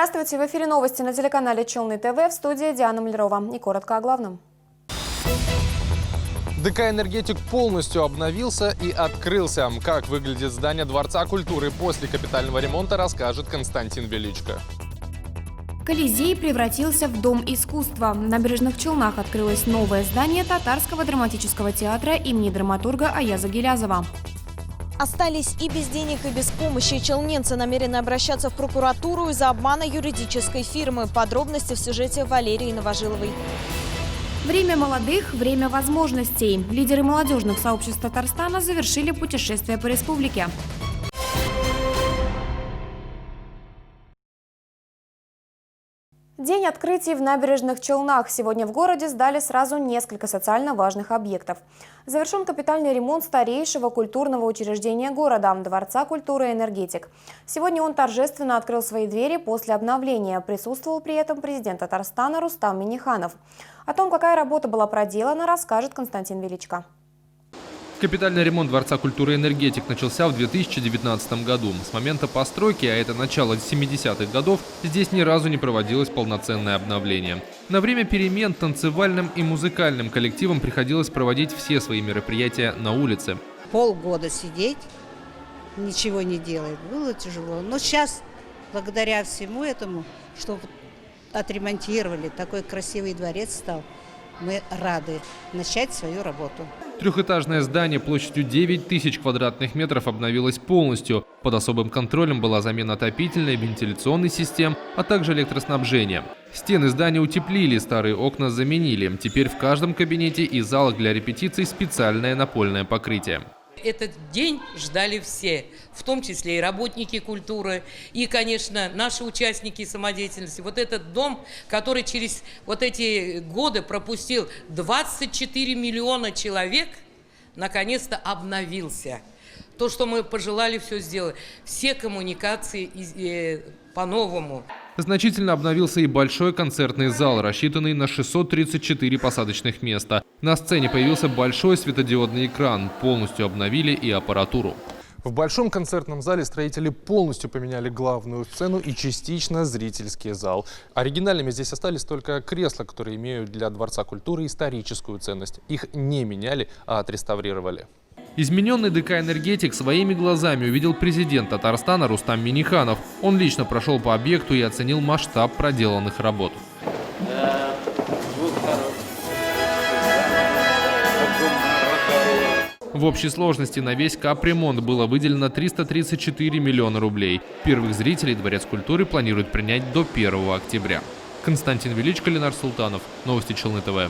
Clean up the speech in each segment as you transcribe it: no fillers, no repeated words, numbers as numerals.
Здравствуйте! В эфире новости на телеканале Челны ТВ, в студии Диана Млярова. И коротко о главном. ДК «Энергетик» полностью обновился и открылся. Как выглядит здание Дворца культуры после капитального ремонта, расскажет Константин Величко. Колизей превратился в дом искусства. В Набережных Челнах открылось новое здание Татарского драматического театра имени драматурга Аяза Гилязова. Остались и без денег, и без помощи. Челненцы намерены обращаться в прокуратуру из-за обмана юридической фирмы. Подробности в сюжете Валерии Новожиловой. Время молодых – время возможностей. Лидеры молодежных сообществ Татарстана завершили путешествие по республике. День открытий в Набережных Челнах. Сегодня в городе сдали сразу несколько социально важных объектов. Завершен капитальный ремонт старейшего культурного учреждения города – Дворца культуры «Энергетик». Сегодня он торжественно открыл свои двери после обновления. Присутствовал при этом президент Татарстана Рустам Минниханов. О том, какая работа была проделана, расскажет Константин Величко. Капитальный ремонт Дворца культуры «Энергетик» начался в 2019 году. С момента постройки, а это начало 70-х годов, здесь ни разу не проводилось полноценное обновление. На время перемен танцевальным и музыкальным коллективам приходилось проводить все свои мероприятия на улице. Полгода сидеть, ничего не делать, было тяжело. Но сейчас, благодаря всему этому, что отремонтировали, такой красивый дворец стал, мы рады начать свою работу. Трехэтажное здание площадью 9000 квадратных метров обновилось полностью. Под особым контролем была замена отопительной, вентиляционной систем, а также электроснабжения. Стены здания утеплили, старые окна заменили. Теперь в каждом кабинете и залах для репетиций специальное напольное покрытие. Этот день ждали все, в том числе и работники культуры, и, конечно, наши участники самодеятельности. Вот этот дом, который через вот эти годы пропустил 24 миллиона человек, наконец-то обновился. То, что мы пожелали, все сделать. Все коммуникации по-новому. Значительно обновился и большой концертный зал, рассчитанный на 634 посадочных места. На сцене появился большой светодиодный экран. Полностью обновили и аппаратуру. В большом концертном зале строители полностью поменяли главную сцену и частично зрительский зал. Оригинальными здесь остались только кресла, которые имеют для Дворца культуры историческую ценность. Их не меняли, а отреставрировали. Измененный ДК «Энергетик» своими глазами увидел президент Татарстана Рустам Минниханов. Он лично прошел по объекту и оценил масштаб проделанных работ. В общей сложности на весь капремонт было выделено 334 миллиона рублей. Первых зрителей Дворец культуры планирует принять до 1 октября. Константин Величко, Ленар Султанов. Новости Челны ТВ.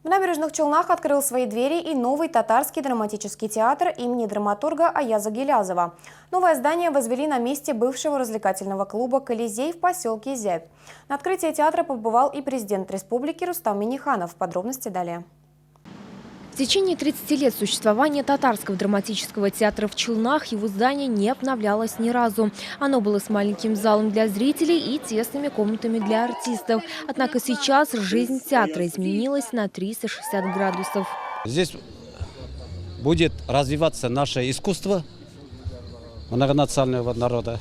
В Набережных Челнах открыл свои двери и новый Татарский драматический театр имени драматурга Аяза Гилязова. Новое здание возвели на месте бывшего развлекательного клуба «Колизей» в поселке Зябь. На открытии театра побывал и президент республики Рустам Минниханов. Подробности далее. В течение 30 лет существования Татарского драматического театра в Челнах его здание не обновлялось ни разу. Оно было с маленьким залом для зрителей и тесными комнатами для артистов. Однако сейчас жизнь театра изменилась на 360 градусов. Здесь будет развиваться наше искусство многонационального народа.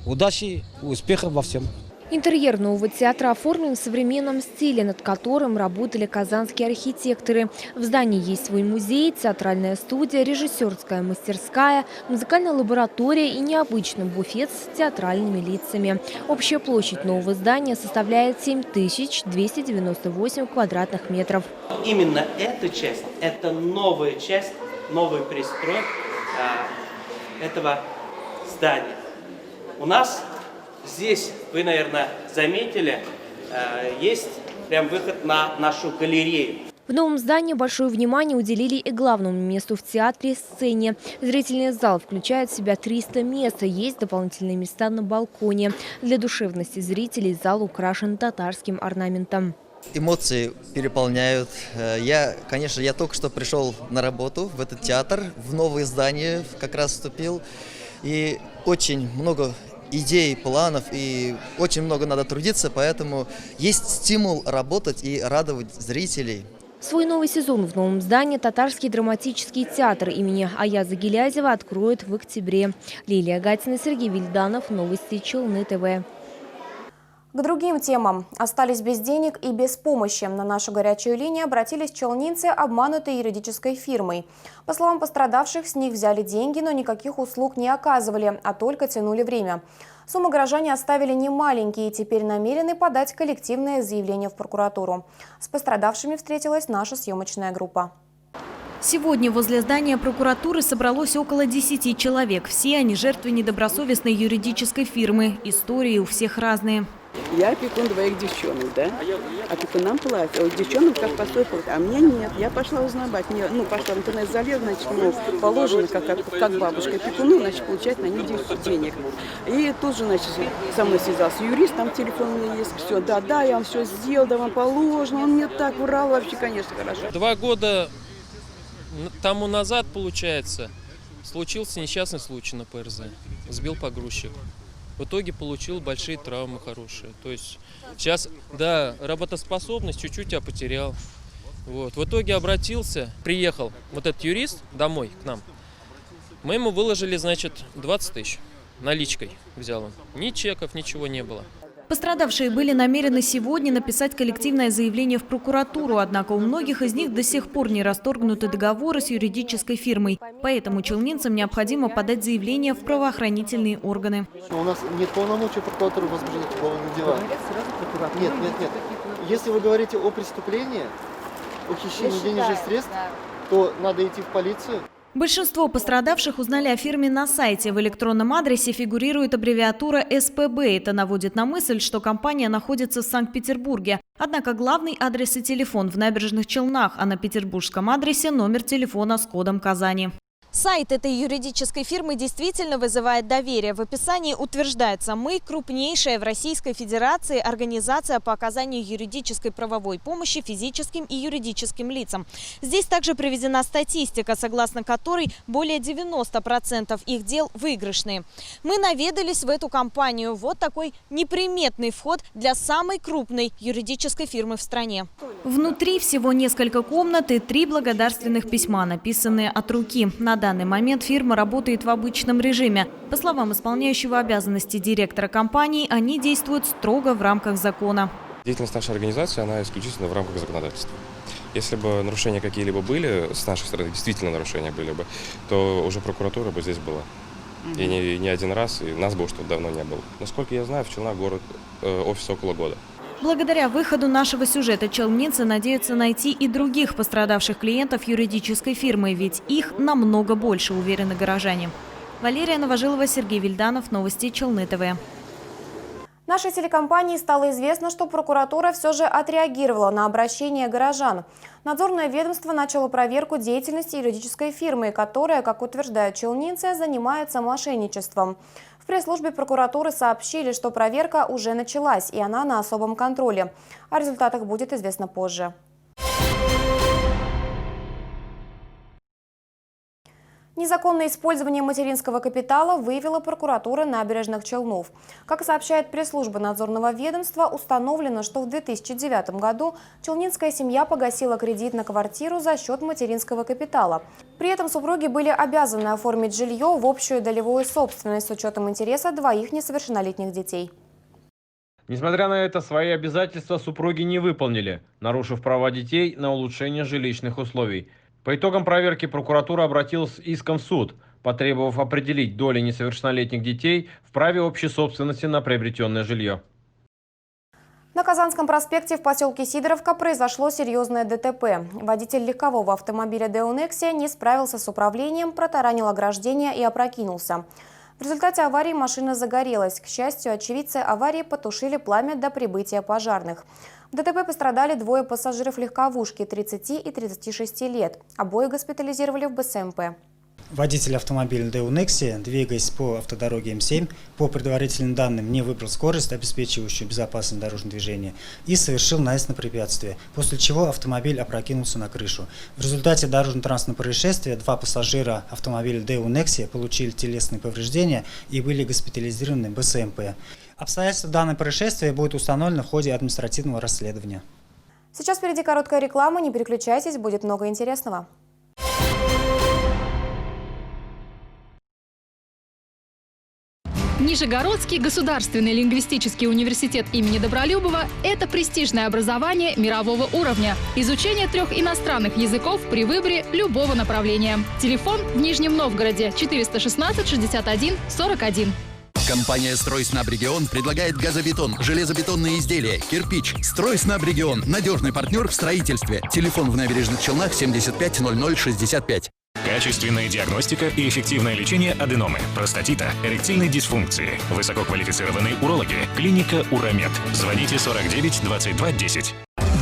Удачи, успехов во всем. Интерьер нового театра оформлен в современном стиле, над которым работали казанские архитекторы. В здании есть свой музей, театральная студия, режиссерская мастерская, музыкальная лаборатория и необычный буфет с театральными лицами. Общая площадь нового здания составляет 7298 квадратных метров. Именно эта часть, это новая часть, новый пристрой этого здания. У нас здесь, вы, наверное, заметили, есть прям выход на нашу галерею. В новом здании большое внимание уделили и главному месту в театре – сцене. Зрительный зал включает в себя 300 мест, есть дополнительные места на балконе. Для душевности зрителей зал украшен татарским орнаментом. Эмоции переполняют. Я только что пришел на работу в этот театр, в новое здание как раз вступил. И очень много идей, планов, и очень много надо трудиться, поэтому есть стимул работать и радовать зрителей. Свой новый сезон в новом здании Татарский драматический театр имени Аяза Гилязова откроет в октябре. Лилия Гатина, Сергей Вильданов. Новости Челны ТВ. К другим темам. Остались без денег и без помощи. На нашу горячую линию обратились челнинцы, обманутые юридической фирмой. По словам пострадавших, с них взяли деньги, но никаких услуг не оказывали, а только тянули время. Суммы горожане оставили немаленькие и теперь намерены подать коллективное заявление в прокуратуру. С пострадавшими встретилась наша съемочная группа. Сегодня возле здания прокуратуры собралось около 10 человек. Все они жертвы недобросовестной юридической фирмы. Истории у всех разные. Я опекун двоих девчонок, да? Опекунам платят. А девчонок как поступят, а мне нет. Я пошла узнавать. Мне, пошла в интернет залез, значит, положено, как бабушка опекуну, значит, получать на них денег. И тут же, значит, со мной связался юрист, там телефон у меня есть, все, да, я вам все сделал, да вам положено. Он мне так врал, вообще, конечно, хорошо. 2 года тому назад, получается, случился несчастный случай на ПРЗ. Сбил погрузчик. В итоге получил большие травмы хорошие. То есть сейчас, да, работоспособность чуть-чуть я потерял. Вот. В итоге обратился, приехал вот этот юрист домой к нам. Мы ему выложили, значит, 20 тысяч. Наличкой взял он. Ни чеков, ничего не было. Пострадавшие были намерены сегодня написать коллективное заявление в прокуратуру, однако у многих из них до сих пор не расторгнуты договоры с юридической фирмой. Поэтому челнинцам необходимо подать заявление в правоохранительные органы. У нас нет полномочий прокуратуры возбуждать уголовные дела. Нет. Если вы говорите о преступлении, о хищении денежных средств, то надо идти в полицию. Большинство пострадавших узнали о фирме на сайте. В электронном адресе фигурирует аббревиатура СПБ. Это наводит на мысль, что компания находится в Санкт-Петербурге. Однако главный адрес и телефон в Набережных Челнах, а на петербургском адресе номер телефона с кодом Казани. Сайт этой юридической фирмы действительно вызывает доверие. В описании утверждается: мы крупнейшая в Российской Федерации организация по оказанию юридической правовой помощи физическим и юридическим лицам. Здесь также приведена статистика, согласно которой более 90% их дел выигрышные. Мы наведались в эту компанию. Вот такой неприметный вход для самой крупной юридической фирмы в стране. Внутри всего несколько комнат и 3 благодарственных письма, написанные от руки. На данный момент фирма работает в обычном режиме. По словам исполняющего обязанности директора компании, они действуют строго в рамках закона. Деятельность нашей организации, она исключительно в рамках законодательства. Если бы нарушения какие-либо были, с нашей стороны действительно нарушения были бы, то уже прокуратура бы здесь была. И не один раз, и нас бы уж тут давно не было. Насколько я знаю, в Челнах город офис около года. Благодаря выходу нашего сюжета челнинцы надеются найти и других пострадавших клиентов юридической фирмы, ведь их намного больше, уверены горожане. Валерия Новожилова, Сергей Вильданов, новости Челны ТВ. Нашей телекомпании стало известно, что прокуратура все же отреагировала на обращение горожан. Надзорное ведомство начало проверку деятельности юридической фирмы, которая, как утверждают челнинцы, занимается мошенничеством. В пресс-службе прокуратуры сообщили, что проверка уже началась, и она на особом контроле. О результатах будет известно позже. Незаконное использование материнского капитала выявила прокуратура Набережных Челнов. Как сообщает пресс-служба надзорного ведомства, установлено, что в 2009 году челнинская семья погасила кредит на квартиру за счет материнского капитала. При этом супруги были обязаны оформить жилье в общую долевую собственность с учетом интереса 2 несовершеннолетних детей. Несмотря на это, свои обязательства супруги не выполнили, нарушив права детей на улучшение жилищных условий. По итогам проверки прокуратура обратилась с иском в суд, потребовав определить доли несовершеннолетних детей в праве общей собственности на приобретенное жилье. На Казанском проспекте в поселке Сидоровка произошло серьезное ДТП. Водитель легкового автомобиля Дэу Нексия не справился с управлением, протаранил ограждение и опрокинулся. В результате аварии машина загорелась. К счастью, очевидцы аварии потушили пламя до прибытия пожарных. В ДТП пострадали 2 пассажиров легковушки 30 и 36 лет. Обоих госпитализировали в БСМП. Водитель автомобиля Дэу Нексия, двигаясь по автодороге М7, по предварительным данным не выбрал скорость, обеспечивающую безопасность дорожного движения, и совершил наезд на препятствие, после чего автомобиль опрокинулся на крышу. В результате дорожно-транспортного происшествия 2 пассажира автомобиля Дэу Нексия получили телесные повреждения и были госпитализированы в БСМП. Обстоятельства данного происшествия будут установлены в ходе административного расследования. Сейчас впереди короткая реклама, не переключайтесь, будет много интересного. Нижегородский государственный лингвистический университет имени Добролюбова – это престижное образование мирового уровня. Изучение 3 иностранных языков при выборе любого направления. Телефон в Нижнем Новгороде 416 61 41. Компания «Стройснабрегион» предлагает газобетон, железобетонные изделия, кирпич. «Стройснабрегион» – надежный партнер в строительстве. Телефон в Набережных Челнах 75 00 65. Качественная диагностика и эффективное лечение аденомы, простатита, эректильной дисфункции. Высококвалифицированные урологи. Клиника «Урамед». Звоните 49 22 10.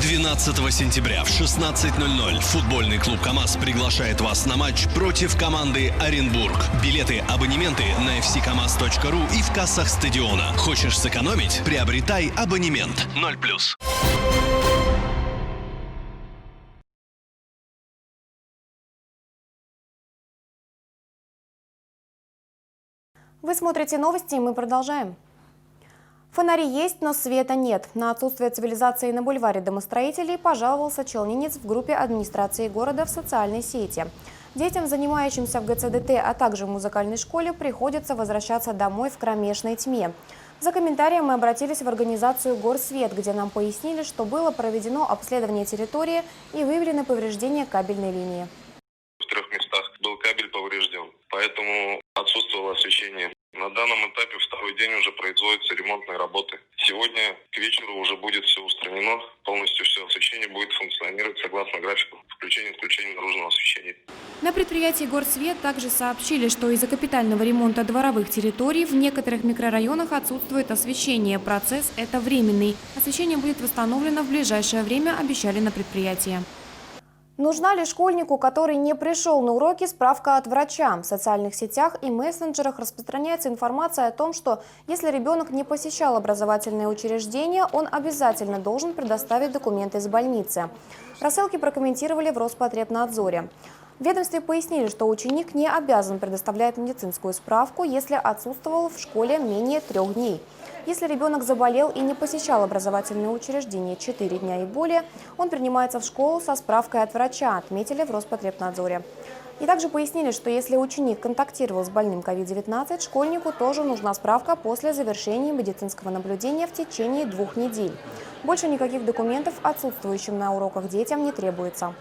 12 сентября в 16:00 футбольный клуб «КамАЗ» приглашает вас на матч против команды «Оренбург». Билеты, абонементы на fckamaz.ru и в кассах стадиона. Хочешь сэкономить? Приобретай абонемент. 0+. Вы смотрите новости, и мы продолжаем. Фонари есть, но света нет. На отсутствие цивилизации на бульваре домостроителей пожаловался челнинец в группе администрации города в социальной сети. Детям, занимающимся в ГЦДТ, а также в музыкальной школе, приходится возвращаться домой в кромешной тьме. За комментарием мы обратились в организацию «Горсвет», где нам пояснили, что было проведено обследование территории и выявлены повреждения кабельной линии. В 3 местах был кабель поврежден, поэтому отсутствовало освещение. На данном этапе второй день уже производятся ремонтные работы. Сегодня к вечеру уже будет все устранено, полностью все освещение будет функционировать согласно графику включения и отключения наружного освещения. На предприятии «Горсвет» также сообщили, что из-за капитального ремонта дворовых территорий в некоторых микрорайонах отсутствует освещение. Процесс это временный. Освещение будет восстановлено в ближайшее время, обещали на предприятии. Нужна ли школьнику, который не пришел на уроки, справка от врача? В социальных сетях и мессенджерах распространяется информация о том, что если ребенок не посещал образовательное учреждение, он обязательно должен предоставить документы из больницы. Рассылки прокомментировали в Роспотребнадзоре. В ведомстве пояснили, что ученик не обязан предоставлять медицинскую справку, если отсутствовал в школе менее 3 дней. Если ребенок заболел и не посещал образовательное учреждение 4 дня и более, он принимается в школу со справкой от врача, отметили в Роспотребнадзоре. И также пояснили, что если ученик контактировал с больным COVID-19, школьнику тоже нужна справка после завершения медицинского наблюдения в течение 2 недель. Больше никаких документов отсутствующим на уроках детям не требуется.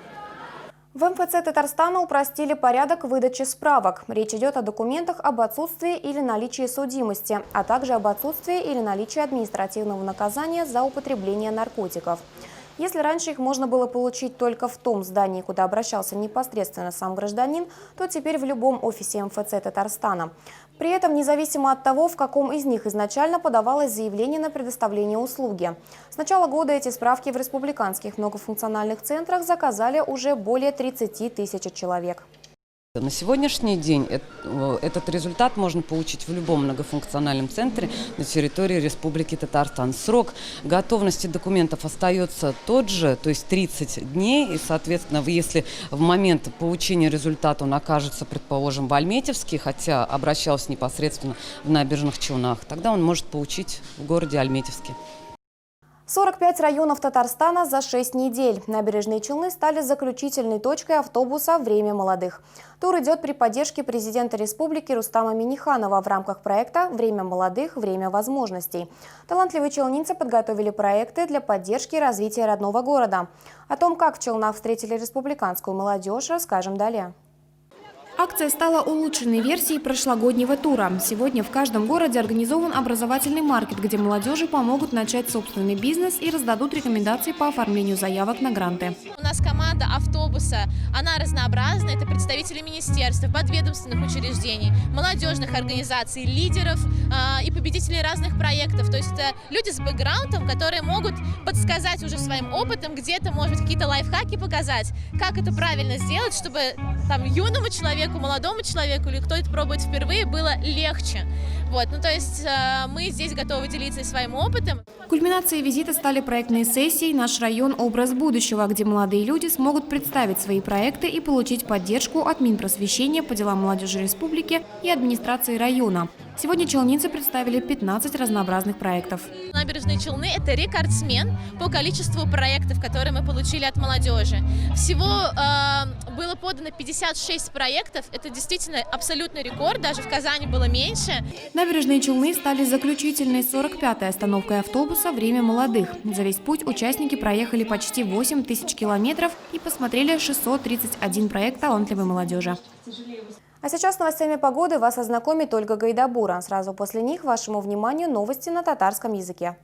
В МФЦ Татарстана упростили порядок выдачи справок. Речь идет о документах об отсутствии или наличии судимости, а также об отсутствии или наличии административного наказания за употребление наркотиков. Если раньше их можно было получить только в том здании, куда обращался непосредственно сам гражданин, то теперь в любом офисе МФЦ Татарстана. При этом, независимо от того, в каком из них изначально подавалось заявление на предоставление услуги. С начала года эти справки в республиканских многофункциональных центрах заказали уже более 30 тысяч человек. На сегодняшний день этот результат можно получить в любом многофункциональном центре на территории Республики Татарстан. Срок готовности документов остается тот же, то есть 30 дней. И, соответственно, если в момент получения результата он окажется, предположим, в Альметьевске, хотя обращался непосредственно в Набережных Челнах, тогда он может получить в городе Альметьевске. 45 районов Татарстана за 6 недель. Набережные Челны стали заключительной точкой автобуса «Время молодых». Тур идет при поддержке президента республики Рустама Минниханова в рамках проекта «Время молодых. Время возможностей». Талантливые челнинцы подготовили проекты для поддержки и развития родного города. О том, как в Челнах встретили республиканскую молодежь, расскажем далее. Акция стала улучшенной версией прошлогоднего тура. Сегодня в каждом городе организован образовательный маркет, где молодежи помогут начать собственный бизнес и раздадут рекомендации по оформлению заявок на гранты. У нас команда автобуса, она разнообразна. Это представители министерств, подведомственных учреждений, молодежных организаций, лидеров и победителей разных проектов. То есть это люди с бэкграундом, которые могут подсказать уже своим опытом, где-то, может быть, какие-то лайфхаки показать, как это правильно сделать, чтобы там юному человеку, молодому человеку или кто это пробует впервые, было легче. Вот, ну то есть мы здесь готовы делиться своим опытом. Кульминацией визита стали проектные сессии «Наш район. Образ будущего», где молодые люди смогут представить свои проекты и получить поддержку от Минпросвещения по делам молодежи республики и администрации района. Сегодня челнинцы представили 15 разнообразных проектов. Набережные Челны – это рекордсмен по количеству проектов, которые мы получили от молодежи. Всего было подано 56 проектов. Это действительно абсолютный рекорд, даже в Казани было меньше. Набережные Челны стали заключительной 45-й остановкой автобуса «Время молодых». За весь путь участники проехали почти 8 тысяч километров и посмотрели 631 проект талантливой молодежи. А сейчас с новостями погоды вас ознакомит Ольга Гайдабура. Сразу после них вашему вниманию новости на татарском языке.